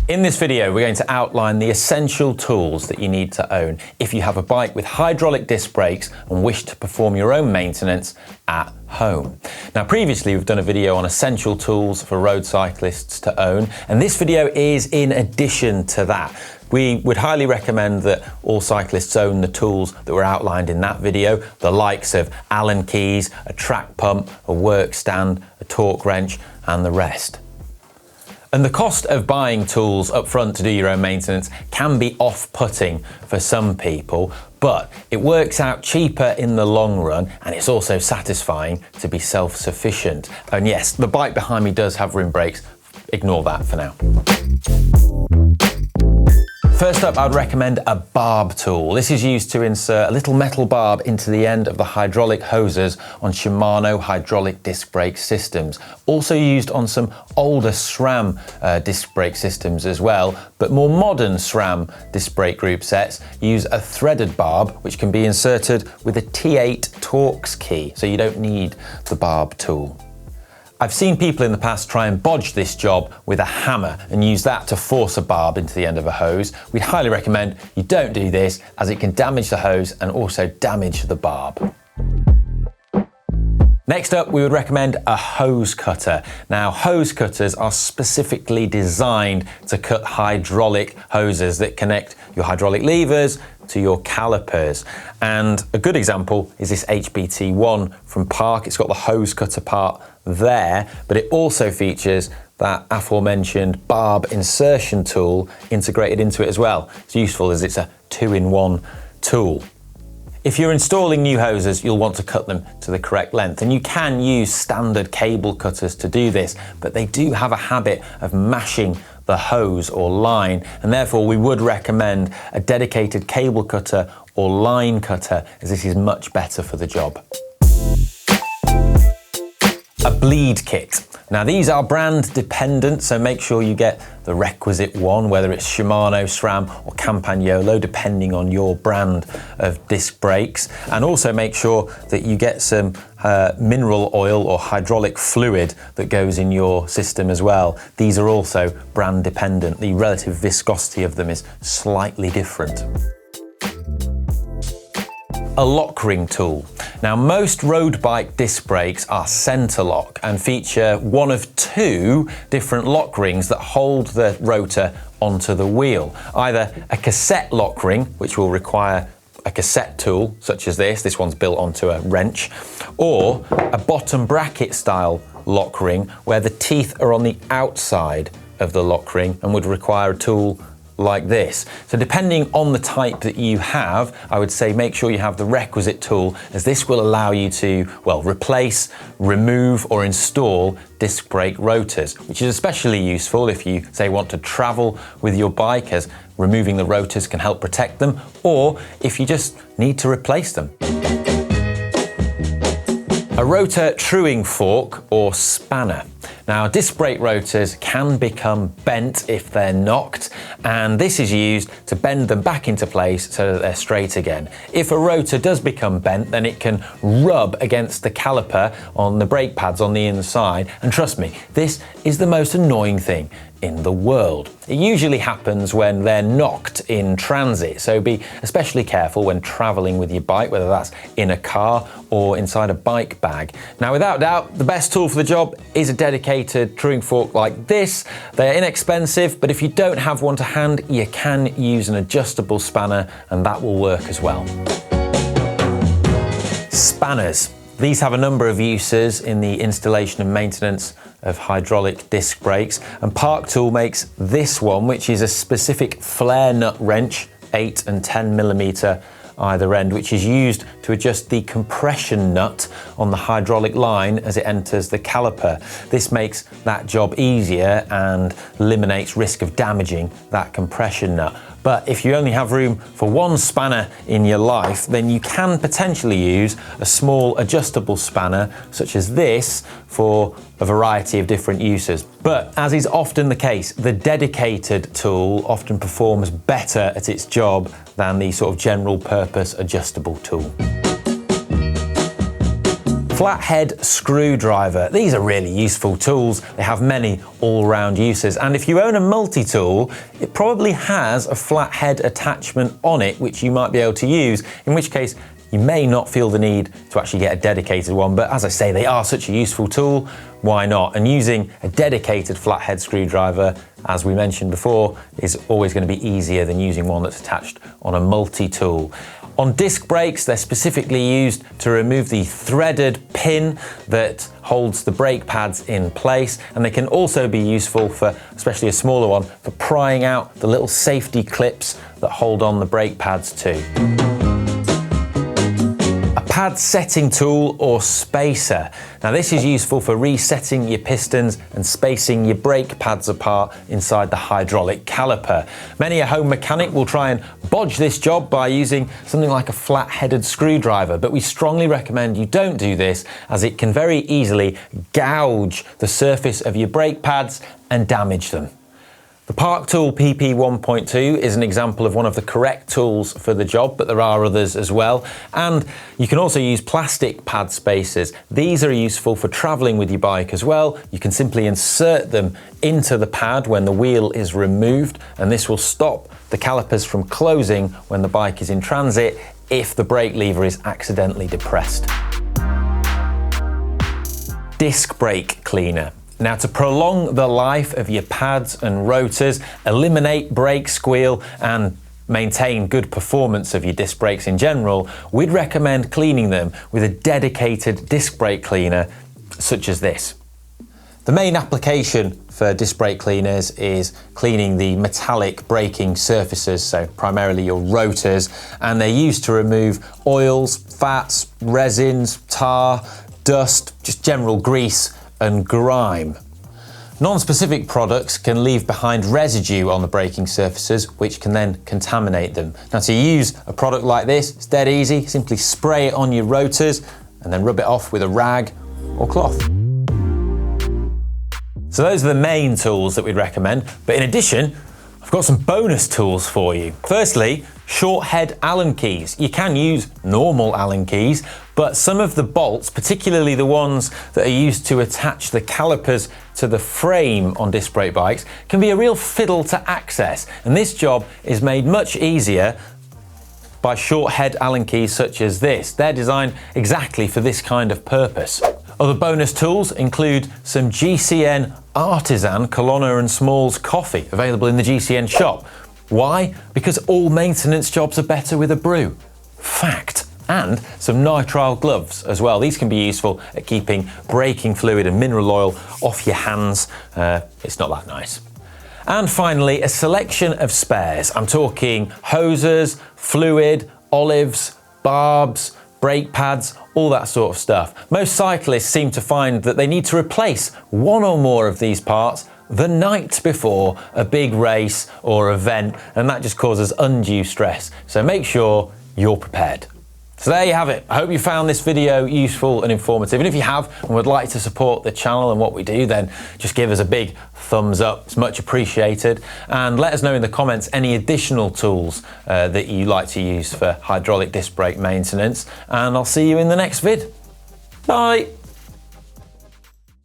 In this video, we're going to outline the essential tools that you need to own if you have a bike with hydraulic disc brakes and wish to perform your own maintenance at home. Now, previously we've done a video on essential tools for road cyclists to own, and this video is in addition to that. We would highly recommend that all cyclists own the tools that were outlined in that video, the likes of Allen keys, a track pump, a work stand, a torque wrench, and the rest. And the cost of buying tools up front to do your own maintenance can be off-putting for some people, but it works out cheaper in the long run, and it's also satisfying to be self-sufficient. And yes, the bike behind me does have rim brakes. Ignore that for now. First up, I'd recommend a BARB tool. This is used to insert a little metal barb into the end of the hydraulic hoses on Shimano hydraulic disc brake systems. Also used on some older SRAM disc brake systems as well, but more modern SRAM disc brake group sets use a threaded barb, which can be inserted with a T8 Torx key, so you don't need the BARB tool. I've seen people in the past try and bodge this job with a hammer and use that to force a barb into the end of a hose. We'd highly recommend you don't do this, as it can damage the hose and also damage the barb. Next up, we would recommend a hose cutter. Now, hose cutters are specifically designed to cut hydraulic hoses that connect your hydraulic levers to your calipers. And a good example is this HBT1 from Park. It's got the hose cutter part there, but it also features that aforementioned barb insertion tool integrated into it as well. It's useful as it's a two-in-one tool. If you're installing new hoses, you'll want to cut them to the correct length, and you can use standard cable cutters to do this, but they do have a habit of mashing the hose or line, and therefore we would recommend a dedicated cable cutter or line cutter, as this is much better for the job. A bleed kit. Now, these are brand dependent, so make sure you get the requisite one, whether it's Shimano, SRAM or Campagnolo, depending on your brand of disc brakes. And also make sure that you get some mineral oil or hydraulic fluid that goes in your system as well. These are also brand dependent. The relative viscosity of them is slightly different. A lock ring tool. Now, most road bike disc brakes are center lock and feature one of two different lock rings that hold the rotor onto the wheel. Either a cassette lock ring, which will require a cassette tool, such as this one's built onto a wrench, or a bottom bracket style lock ring where the teeth are on the outside of the lock ring and would require a tool like this. So depending on the type that you have, I would say make sure you have the requisite tool, as this will allow you to, well, replace, remove or install disc brake rotors, which is especially useful if you, say, want to travel with your bike, as removing the rotors can help protect them, or if you just need to replace them. A rotor truing fork or spanner. Now, disc brake rotors can become bent if they're knocked, and this is used to bend them back into place so that they're straight again. If a rotor does become bent, then it can rub against the caliper on the brake pads on the inside, and trust me, this is the most annoying thing in the world. It usually happens when they're knocked in transit, so be especially careful when traveling with your bike, whether that's in a car or inside a bike bag. Now, without doubt, the best tool for the job is a dedicated truing fork like this. They're inexpensive, but if you don't have one to hand, you can use an adjustable spanner, and that will work as well. Spanners. These have a number of uses in the installation and maintenance of hydraulic disc brakes, and Park Tool makes this one, which is a specific flare nut wrench, 8 and 10mm either end, which is used to adjust the compression nut on the hydraulic line as it enters the caliper. This makes that job easier and eliminates risk of damaging that compression nut. But if you only have room for one spanner in your life, then you can potentially use a small adjustable spanner such as this for a variety of different uses. But as is often the case, the dedicated tool often performs better at its job than the sort of general purpose adjustable tool. Flathead screwdriver. These are really useful tools. They have many all-round uses, and if you own a multi-tool, it probably has a flathead attachment on it which you might be able to use, in which case you may not feel the need to actually get a dedicated one, but as I say, they are such a useful tool, why not? And using a dedicated flathead screwdriver, as we mentioned before, is always going to be easier than using one that's attached on a multi-tool. On disc brakes, they're specifically used to remove the threaded pin that holds the brake pads in place, and they can also be useful for, especially a smaller one, for prying out the little safety clips that hold on the brake pads too. Pad setting tool or spacer. Now this is useful for resetting your pistons and spacing your brake pads apart inside the hydraulic caliper. Many a home mechanic will try and bodge this job by using something like a flat-headed screwdriver, but we strongly recommend you don't do this, as it can very easily gouge the surface of your brake pads and damage them. The Park Tool PP 1.2 is an example of one of the correct tools for the job, but there are others as well. And you can also use plastic pad spacers. These are useful for traveling with your bike as well. You can simply insert them into the pad when the wheel is removed, and this will stop the calipers from closing when the bike is in transit if the brake lever is accidentally depressed. Disc brake cleaner. Now, to prolong the life of your pads and rotors, eliminate brake squeal and maintain good performance of your disc brakes in general, we'd recommend cleaning them with a dedicated disc brake cleaner such as this. The main application for disc brake cleaners is cleaning the metallic braking surfaces, so primarily your rotors, and they're used to remove oils, fats, resins, tar, dust, just general grease and grime. Non-specific products can leave behind residue on the braking surfaces, which can then contaminate them. Now, to use a product like this, it's dead easy. Simply spray it on your rotors and then rub it off with a rag or cloth. So those are the main tools that we'd recommend, but in addition, I've got some bonus tools for you. Firstly, short head Allen keys. You can use normal Allen keys, but some of the bolts, particularly the ones that are used to attach the calipers to the frame on disc brake bikes, can be a real fiddle to access. And this job is made much easier by short head Allen keys such as this. They're designed exactly for this kind of purpose. Other bonus tools include some GCN Artisan Colonna and Smalls coffee available in the GCN shop. Why? Because all maintenance jobs are better with a brew. Fact. And some nitrile gloves as well. These can be useful at keeping braking fluid and mineral oil off your hands. It's not that nice. And finally, a selection of spares. I'm talking hoses, fluid, olives, barbs, brake pads, all that sort of stuff. Most cyclists seem to find that they need to replace one or more of these parts the night before a big race or event, and that just causes undue stress. So make sure you're prepared. So there you have it. I hope you found this video useful and informative. And if you have and would like to support the channel and what we do, then just give us a big thumbs up. It's much appreciated. And let us know in the comments any additional tools that you like to use for hydraulic disc brake maintenance. And I'll see you in the next vid. Bye.